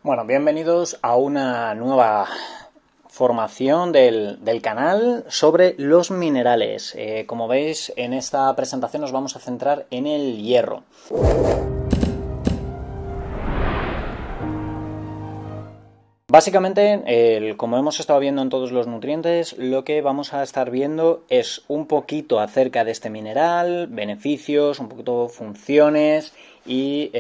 Bueno, bienvenidos a una nueva formación del canal sobre los minerales. Como veis, en esta presentación nos vamos a centrar en el hierro. Básicamente, como hemos estado viendo en todos los nutrientes, lo que vamos a estar viendo es un poquito acerca de este mineral, beneficios, un poquito funciones y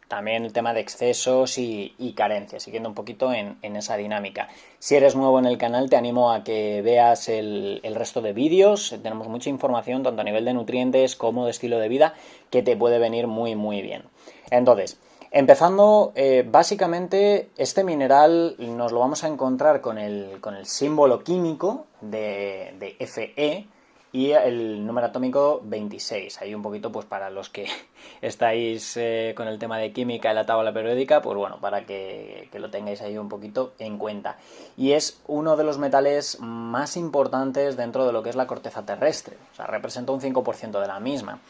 también el tema de excesos y carencias, siguiendo un poquito en esa dinámica. Si eres nuevo en el canal, te animo a que veas el resto de vídeos. Tenemos mucha información, tanto a nivel de nutrientes como de estilo de vida, que te puede venir muy, muy bien. Entonces, empezando, básicamente este mineral nos lo vamos a encontrar con el símbolo químico de Fe y el número atómico 26. Ahí un poquito, pues para los que estáis con el tema de química y la tabla periódica, pues bueno, para que lo tengáis ahí un poquito en cuenta. Y es uno de los metales más importantes dentro de lo que es la corteza terrestre. O sea, representa un 5% de la misma.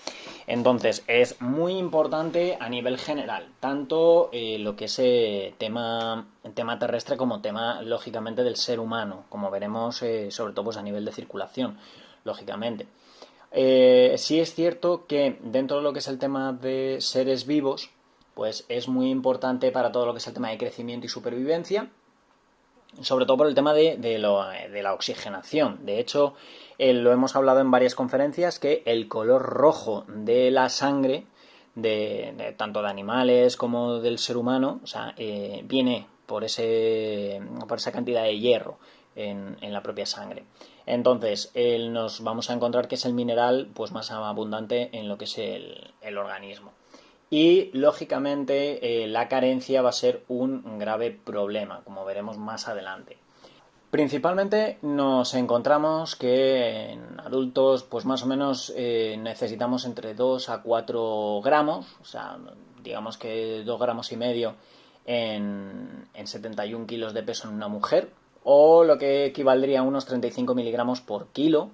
Entonces, es muy importante a nivel general, tanto lo que es tema terrestre como tema, lógicamente, del ser humano, como veremos, sobre todo pues, a nivel de circulación, lógicamente. Sí es cierto que dentro de lo que es el tema de seres vivos, pues es muy importante para todo lo que es el tema de crecimiento y supervivencia, sobre todo por el tema de la oxigenación. De hecho, lo hemos hablado en varias conferencias, que el color rojo de la sangre, tanto de animales como del ser humano, o sea, viene por esa cantidad de hierro en la propia sangre. Entonces, nos vamos a encontrar que es el mineral pues, más abundante en lo que es el organismo. Y, lógicamente, la carencia va a ser un grave problema, como veremos más adelante. Principalmente nos encontramos que en adultos pues más o menos necesitamos entre 2 a 4 gramos, o sea, digamos que 2 gramos y medio en 71 kilos de peso en una mujer, o lo que equivaldría a unos 35 miligramos por kilo,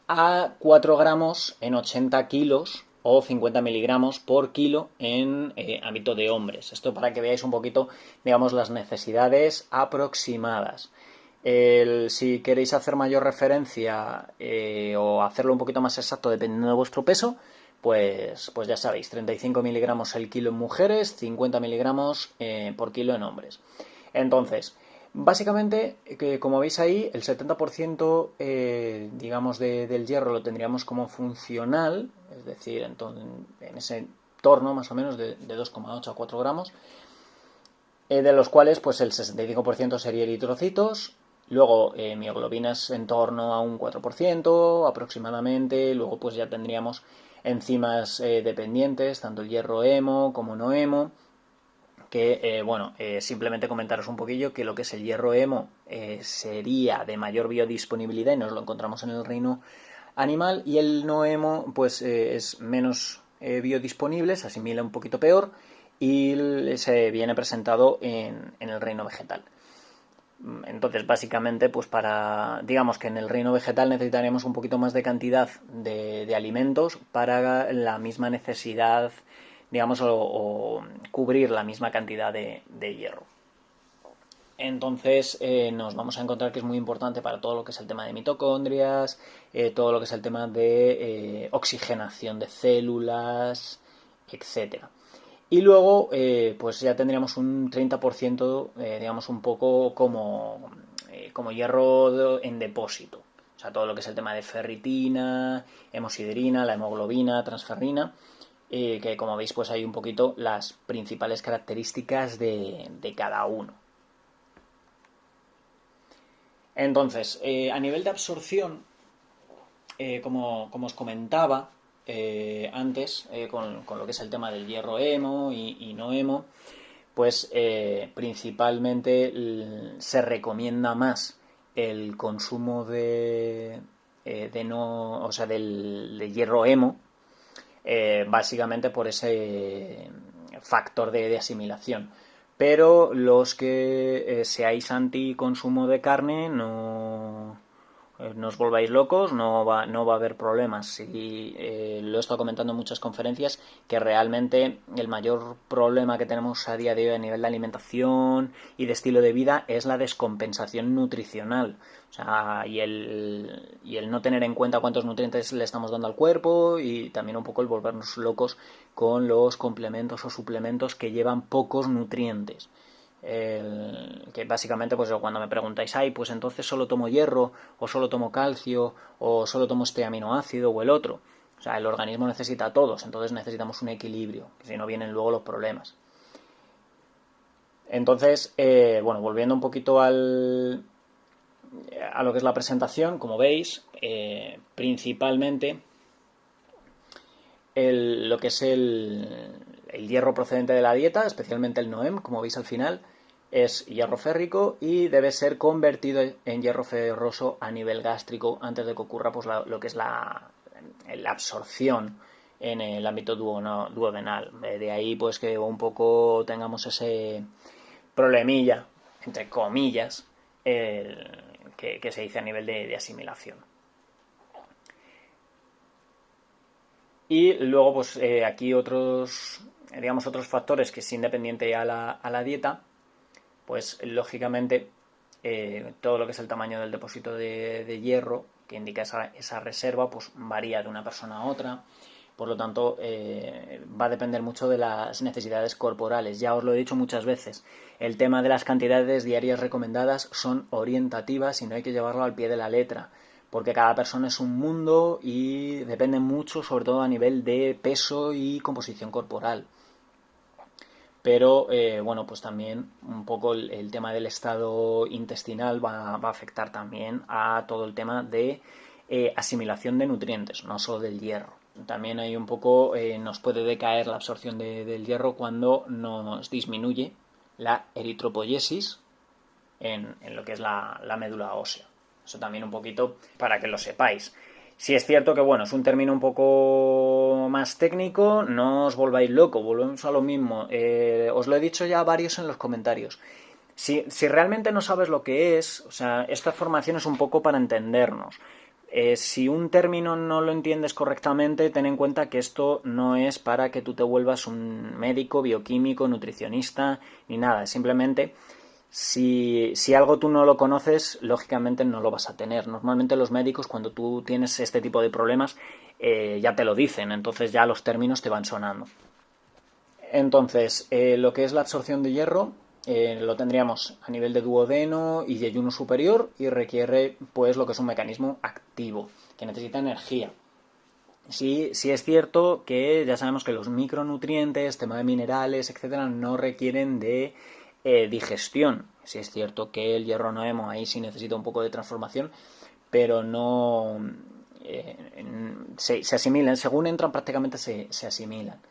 a 4 gramos en 80 kilos o 50 miligramos por kilo en ámbito de hombres. Esto para que veáis un poquito, digamos, las necesidades aproximadas. Si queréis hacer mayor referencia o hacerlo un poquito más exacto dependiendo de vuestro peso, pues ya sabéis, 35 miligramos el kilo en mujeres, 50 miligramos por kilo en hombres. Entonces, básicamente, que como veis ahí, el 70% digamos del hierro lo tendríamos como funcional, es decir, en ese entorno más o menos de 2,8 a 4 gramos, de los cuales pues el 65% sería eritrocitos, luego mioglobinas en torno a un 4% aproximadamente, luego pues ya tendríamos enzimas dependientes, tanto el hierro hemo como no hemo, que simplemente comentaros un poquillo que lo que es el hierro hemo sería de mayor biodisponibilidad y nos lo encontramos en el reino animal, y el no hemo pues es menos biodisponible, se asimila un poquito peor y se viene presentado en el reino vegetal. Entonces, básicamente, pues digamos que en el reino vegetal necesitaríamos un poquito más de cantidad de alimentos para la misma necesidad, digamos, o cubrir la misma cantidad de hierro. Entonces nos vamos a encontrar que es muy importante para todo lo que es el tema de mitocondrias, todo lo que es el tema de oxigenación de células, etcétera. Y luego, pues ya tendríamos un 30%, digamos, un poco como hierro en depósito. O sea, todo lo que es el tema de ferritina, hemosiderina, la hemoglobina, transferrina, que como veis, pues hay un poquito las principales características de cada uno. Entonces, a nivel de absorción, como os comentaba antes, con lo que es el tema del hierro hemo y no hemo, pues principalmente se recomienda más el consumo de hierro hemo, básicamente por ese factor de asimilación. Pero los que seáis anti consumo de carne, no, No os volváis locos, no va a haber problemas. Si, lo he estado comentando en muchas conferencias, que realmente el mayor problema que tenemos a día de hoy a nivel de alimentación y de estilo de vida es la descompensación nutricional. O sea, y el no tener en cuenta cuántos nutrientes le estamos dando al cuerpo, y también un poco el volvernos locos con los complementos o suplementos que llevan pocos nutrientes. Que básicamente, pues cuando me preguntáis, ay, pues entonces solo tomo hierro, o solo tomo calcio, o solo tomo este aminoácido o el otro. O sea, el organismo necesita a todos, entonces necesitamos un equilibrio, que si no vienen luego los problemas. Entonces, bueno, volviendo un poquito a lo que es la presentación, como veis, principalmente lo que es el hierro procedente de la dieta, especialmente el NOEM, como veis al final, es hierro férrico y debe ser convertido en hierro ferroso a nivel gástrico antes de que ocurra pues, lo que es la absorción en el ámbito duodenal. De ahí pues que un poco tengamos ese problemilla, entre comillas, que se dice a nivel de asimilación. Y luego, pues aquí otros factores que es independiente a la dieta, pues lógicamente todo lo que es el tamaño del depósito de hierro, que indica esa reserva, pues varía de una persona a otra. Por lo tanto, va a depender mucho de las necesidades corporales. Ya os lo he dicho muchas veces, el tema de las cantidades diarias recomendadas son orientativas y no hay que llevarlo al pie de la letra, porque cada persona es un mundo y depende mucho, sobre todo a nivel de peso y composición corporal. Pero bueno, pues también un poco el tema del estado intestinal va a afectar también a todo el tema de asimilación de nutrientes, no solo del hierro. También hay un poco, nos puede decaer la absorción del hierro cuando nos disminuye la eritropoyesis en lo que es la médula ósea. Eso también un poquito para que lo sepáis. Si es cierto que, bueno, es un término un poco más técnico, no os volváis locos, volvemos a lo mismo. Os lo he dicho ya a varios en los comentarios. Si realmente no sabes lo que es, o sea, esta formación es un poco para entendernos. Si un término no lo entiendes correctamente, ten en cuenta que esto no es para que tú te vuelvas un médico, bioquímico, nutricionista, ni nada. Simplemente, si algo tú no lo conoces, lógicamente no lo vas a tener. Normalmente los médicos, cuando tú tienes este tipo de problemas, ya te lo dicen, entonces ya los términos te van sonando. Entonces, lo que es la absorción de hierro, lo tendríamos a nivel de duodeno y yeyuno superior, y requiere pues lo que es un mecanismo activo, que necesita energía. Sí, sí es cierto que ya sabemos que los micronutrientes, tema de minerales, etcétera, no requieren de digestión. Sí es cierto que el hierro noemo ahí sí necesita un poco de transformación, pero no se asimilan, según entran prácticamente se asimilan.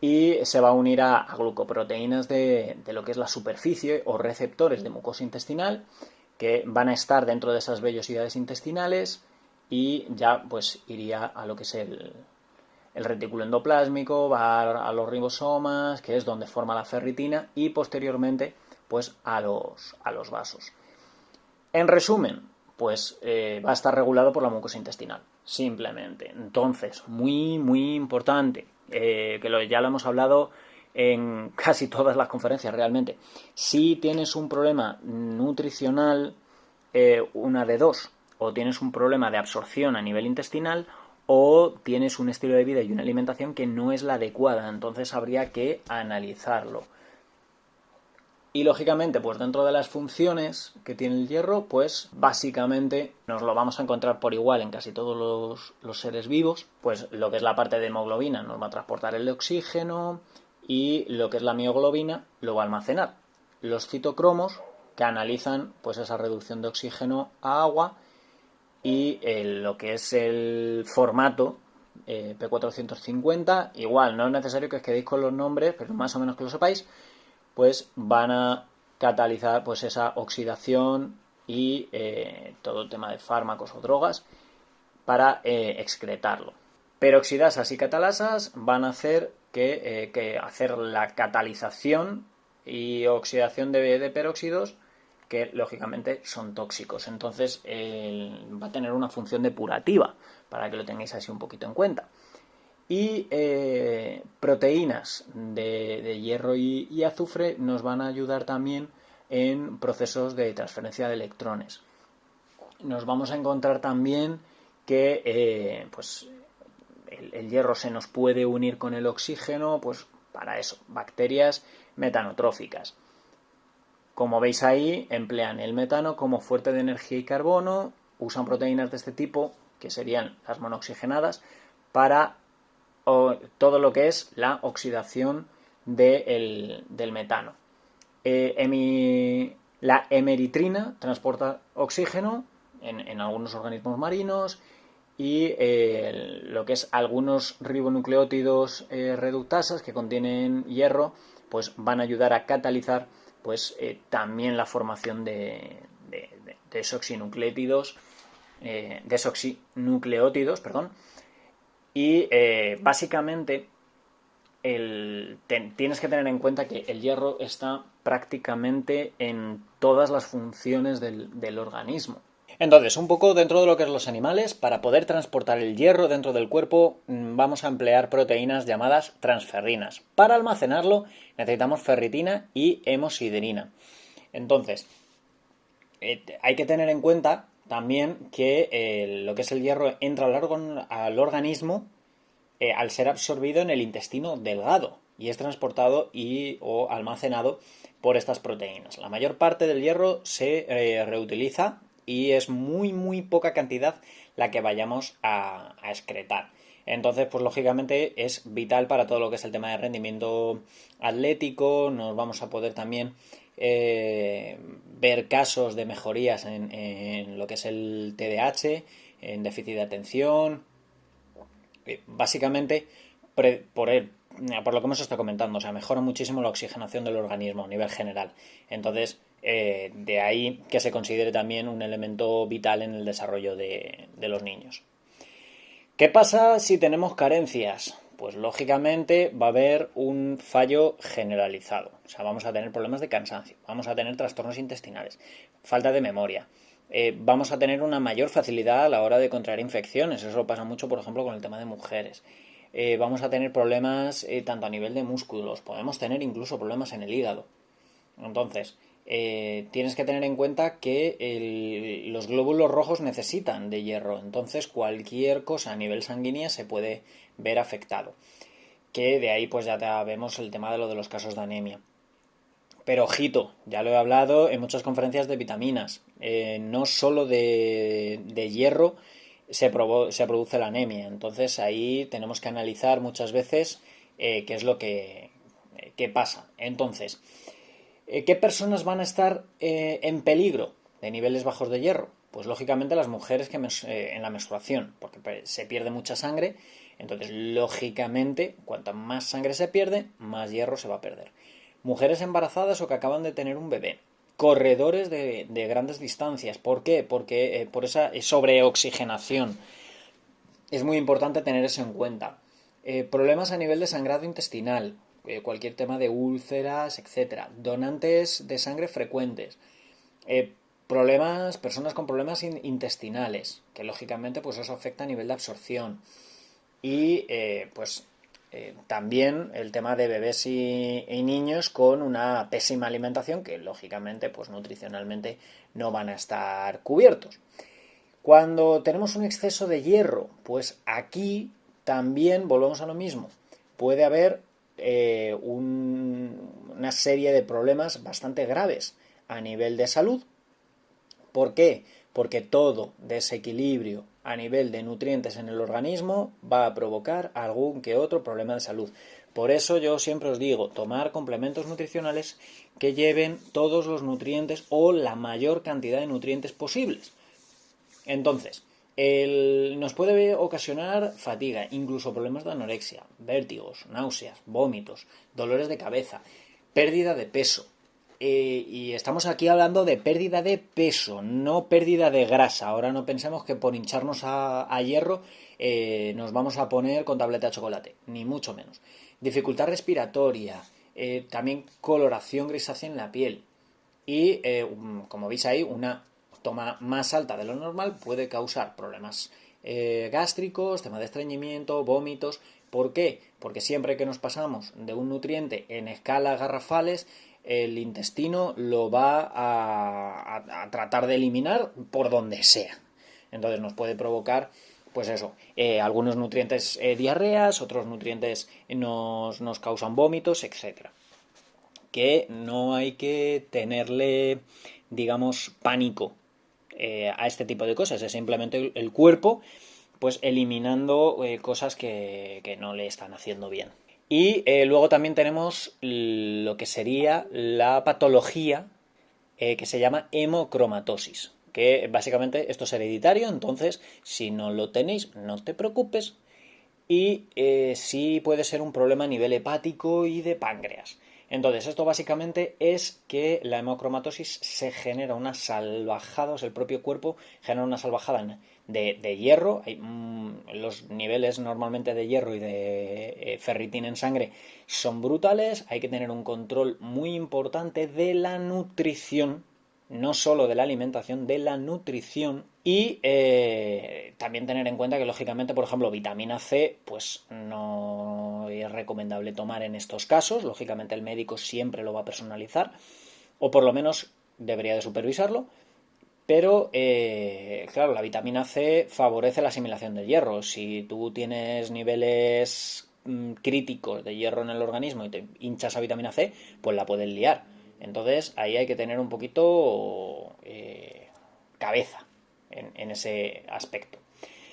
Y se va a unir a glucoproteínas de lo que es la superficie o receptores de mucosa intestinal, que van a estar dentro de esas vellosidades intestinales, y ya pues iría a lo que es el retículo endoplásmico, va a los ribosomas, que es donde forma la ferritina, y posteriormente pues a los vasos. En resumen, pues va a estar regulado por la mucosa intestinal, simplemente. Entonces, muy, muy importante, ya lo hemos hablado en casi todas las conferencias realmente. Si tienes un problema nutricional, una de dos: o tienes un problema de absorción a nivel intestinal, o tienes un estilo de vida y una alimentación que no es la adecuada. Entonces habría que analizarlo. Y lógicamente, pues dentro de las funciones que tiene el hierro, pues básicamente nos lo vamos a encontrar por igual en casi todos los seres vivos. Pues lo que es la parte de hemoglobina nos va a transportar el oxígeno, y lo que es la mioglobina lo va a almacenar. Los citocromos, que analizan pues esa reducción de oxígeno a agua, y lo que es el formato P450, igual, no es necesario que os quedéis con los nombres, pero más o menos que lo sepáis, pues van a catalizar pues esa oxidación y todo el tema de fármacos o drogas para excretarlo. Peroxidasas y catalasas van a hacer que hacer la catalización y oxidación de peróxidos que lógicamente son tóxicos. Entonces va a tener una función depurativa, para que lo tengáis así un poquito en cuenta. Y proteínas de hierro y azufre nos van a ayudar también en procesos de transferencia de electrones. Nos vamos a encontrar también que pues el hierro se nos puede unir con el oxígeno, pues para eso, bacterias metanotróficas. Como veis ahí, emplean el metano como fuente de energía y carbono, usan proteínas de este tipo, que serían las monoxigenadas, para todo lo que es la oxidación del metano. La hemeritrina transporta oxígeno en algunos organismos marinos y lo que es algunos ribonucleótidos reductasas que contienen hierro, pues van a ayudar a catalizar pues también la formación de desoxinucleótidos, y básicamente tienes que tener en cuenta que el hierro está prácticamente en todas las funciones del organismo. Entonces, un poco dentro de lo que es los animales, para poder transportar el hierro dentro del cuerpo vamos a emplear proteínas llamadas transferrinas. Para almacenarlo necesitamos ferritina y hemosiderina. Entonces, hay que tener en cuenta también que lo que es el hierro entra al organismo al ser absorbido en el intestino delgado y es transportado o almacenado por estas proteínas. La mayor parte del hierro se reutiliza y es muy poca cantidad la que vayamos a excretar. Entonces, pues lógicamente es vital para todo lo que es el tema de rendimiento atlético. Nos vamos a poder también ver casos de mejorías en lo que es el TDAH, en déficit de atención. Básicamente, por lo que hemos estado comentando, o sea, mejora muchísimo la oxigenación del organismo a nivel general. Entonces, de ahí que se considere también un elemento vital en el desarrollo de los niños. ¿Qué pasa si tenemos carencias? Pues lógicamente va a haber un fallo generalizado. O sea, vamos a tener problemas de cansancio, vamos a tener trastornos intestinales, falta de memoria. Vamos a tener una mayor facilidad a la hora de contraer infecciones. Eso pasa mucho, por ejemplo, con el tema de mujeres. Vamos a tener problemas tanto a nivel de músculos, podemos tener incluso problemas en el hígado. Entonces, tienes que tener en cuenta que los glóbulos rojos necesitan de hierro, entonces cualquier cosa a nivel sanguíneo se puede ver afectado. Que de ahí pues ya vemos el tema de lo de los casos de anemia. Pero ojito, ya lo he hablado en muchas conferencias de vitaminas, no solo de hierro se produce la anemia, entonces ahí tenemos que analizar muchas veces qué es lo que pasa. Entonces, ¿qué personas van a estar en peligro de niveles bajos de hierro? Pues lógicamente las mujeres en la menstruación, porque se pierde mucha sangre, entonces lógicamente cuanta más sangre se pierde, más hierro se va a perder. Mujeres embarazadas o que acaban de tener un bebé. Corredores de grandes distancias. ¿Por qué? Porque por esa sobreoxigenación. Es muy importante tener eso en cuenta. Problemas a nivel de sangrado intestinal, cualquier tema de úlceras, etcétera. Donantes de sangre frecuentes. Personas con problemas intestinales, que lógicamente pues eso afecta a nivel de absorción. Y también el tema de bebés y niños con una pésima alimentación que lógicamente pues nutricionalmente no van a estar cubiertos. Cuando tenemos un exceso de hierro, pues aquí también volvemos a lo mismo. Puede haber una serie de problemas bastante graves a nivel de salud. ¿Por qué? Porque todo desequilibrio a nivel de nutrientes en el organismo va a provocar algún que otro problema de salud. Por eso yo siempre os digo, tomar complementos nutricionales que lleven todos los nutrientes o la mayor cantidad de nutrientes posibles. Entonces, nos puede ocasionar fatiga, incluso problemas de anorexia, vértigos, náuseas, vómitos, dolores de cabeza, pérdida de peso. Y estamos aquí hablando de pérdida de peso, no pérdida de grasa. Ahora no pensemos que por hincharnos a hierro nos vamos a poner con tableta de chocolate, ni mucho menos. Dificultad respiratoria, también coloración grisácea en la piel. y como veis ahí, una toma más alta de lo normal puede causar problemas gástricos, tema de estreñimiento, vómitos. ¿Por qué? Porque siempre que nos pasamos de un nutriente en escalas garrafales, el intestino lo va a tratar de eliminar por donde sea. Entonces nos puede provocar, pues eso, algunos nutrientes diarreas, otros nutrientes nos causan vómitos, etcétera. Que no hay que tenerle, digamos, pánico a este tipo de cosas. Es simplemente el cuerpo pues eliminando cosas que no le están haciendo bien. Y luego también tenemos lo que sería la patología que se llama hemocromatosis, que básicamente esto es hereditario, entonces si no lo tenéis no te preocupes, y sí puede ser un problema a nivel hepático y de páncreas. Entonces, esto básicamente es que la hemocromatosis se genera una salvajada, o sea, el propio cuerpo genera una salvajada de hierro. Los niveles normalmente de hierro y de ferritina en sangre son brutales. Hay que tener un control muy importante de la nutrición, no solo de la alimentación, de la nutrición. Y también tener en cuenta que, lógicamente, por ejemplo, vitamina C, pues no es recomendable tomar en estos casos. Lógicamente, el médico siempre lo va a personalizar, o por lo menos debería de supervisarlo. Pero, claro, la vitamina C favorece la asimilación del hierro. Si tú tienes niveles críticos de hierro en el organismo y te hinchas a vitamina C, pues la puedes liar. Entonces, ahí hay que tener un poquito cabeza en ese aspecto.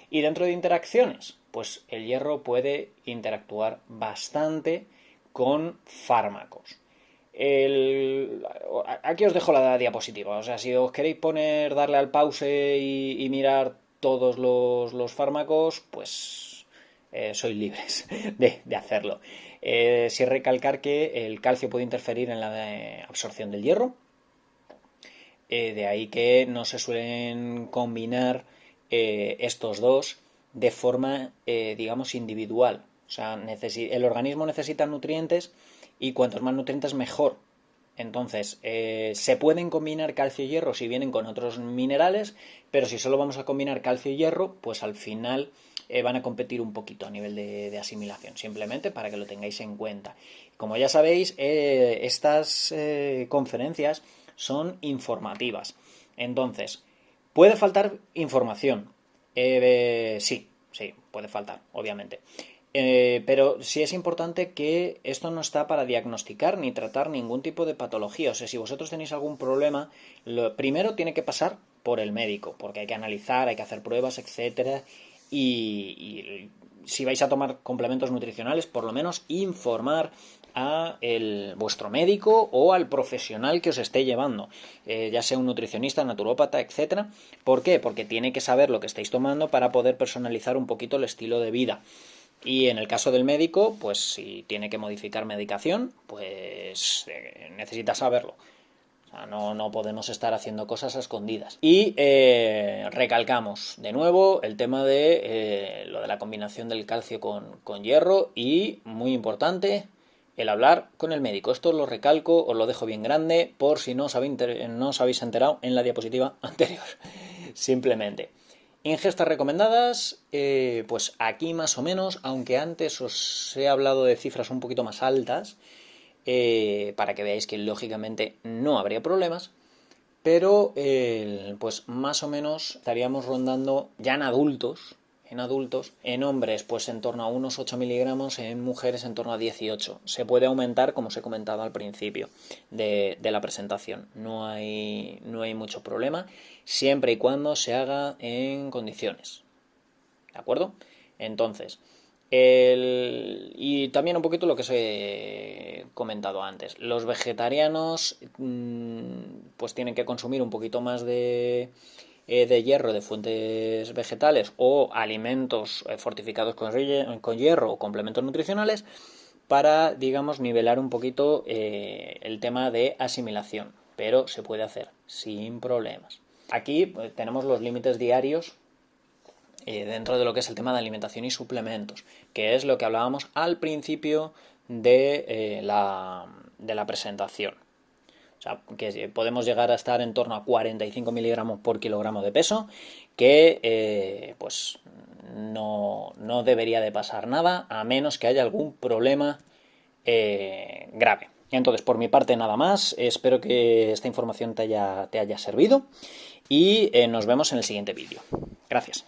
Y dentro de interacciones, pues el hierro puede interactuar bastante con fármacos. Aquí os dejo la diapositiva. O sea, si os queréis poner, darle al pause y mirar todos los fármacos, pues sois libres de hacerlo. Sí recalcar que el calcio puede interferir en la absorción del hierro. De ahí que no se suelen combinar estos dos de forma, digamos, individual. O sea, el organismo necesita nutrientes y cuantos más nutrientes mejor. Entonces, se pueden combinar calcio y hierro si vienen con otros minerales, pero si solo vamos a combinar calcio y hierro, pues al final van a competir un poquito a nivel de asimilación, simplemente para que lo tengáis en cuenta. Como ya sabéis, estas conferencias son informativas. Entonces, ¿puede faltar información? Sí, puede faltar, obviamente. Pero sí es importante que esto no está para diagnosticar ni tratar ningún tipo de patología. O sea, si vosotros tenéis algún problema, lo primero tiene que pasar por el médico, porque hay que analizar, hay que hacer pruebas, etcétera. Y si vais a tomar complementos nutricionales, por lo menos informar a vuestro médico o al profesional que os esté llevando, ya sea un nutricionista, naturópata, etcétera. ¿Por qué? Porque tiene que saber lo que estáis tomando para poder personalizar un poquito el estilo de vida. Y en el caso del médico, pues si tiene que modificar medicación, pues necesita saberlo. O sea, no podemos estar haciendo cosas a escondidas. Y recalcamos de nuevo el tema de lo de la combinación del calcio con hierro y, muy importante, el hablar con el médico. Esto lo recalco, os lo dejo bien grande por si no os habéis enterado en la diapositiva anterior. Simplemente. Ingestas recomendadas, pues aquí más o menos, aunque antes os he hablado de cifras un poquito más altas, para que veáis que lógicamente no habría problemas, pero pues más o menos estaríamos rondando ya en hombres pues en torno a unos 8 miligramos, en mujeres en torno a 18. Se puede aumentar, como os he comentado al principio de la presentación, no hay mucho problema, siempre y cuando se haga en condiciones, ¿de acuerdo? Entonces, y también un poquito lo que os he comentado antes. Los vegetarianos pues tienen que consumir un poquito más de hierro de fuentes vegetales o alimentos fortificados con hierro o complementos nutricionales para, digamos, nivelar un poquito el tema de asimilación. Pero se puede hacer sin problemas. Aquí pues, tenemos los límites diarios dentro de lo que es el tema de alimentación y suplementos, que es lo que hablábamos al principio de la presentación. O sea, que podemos llegar a estar en torno a 45 miligramos por kilogramo de peso, que pues no debería de pasar nada, a menos que haya algún problema grave. Entonces, por mi parte nada más, espero que esta información te haya servido y nos vemos en el siguiente vídeo. Gracias.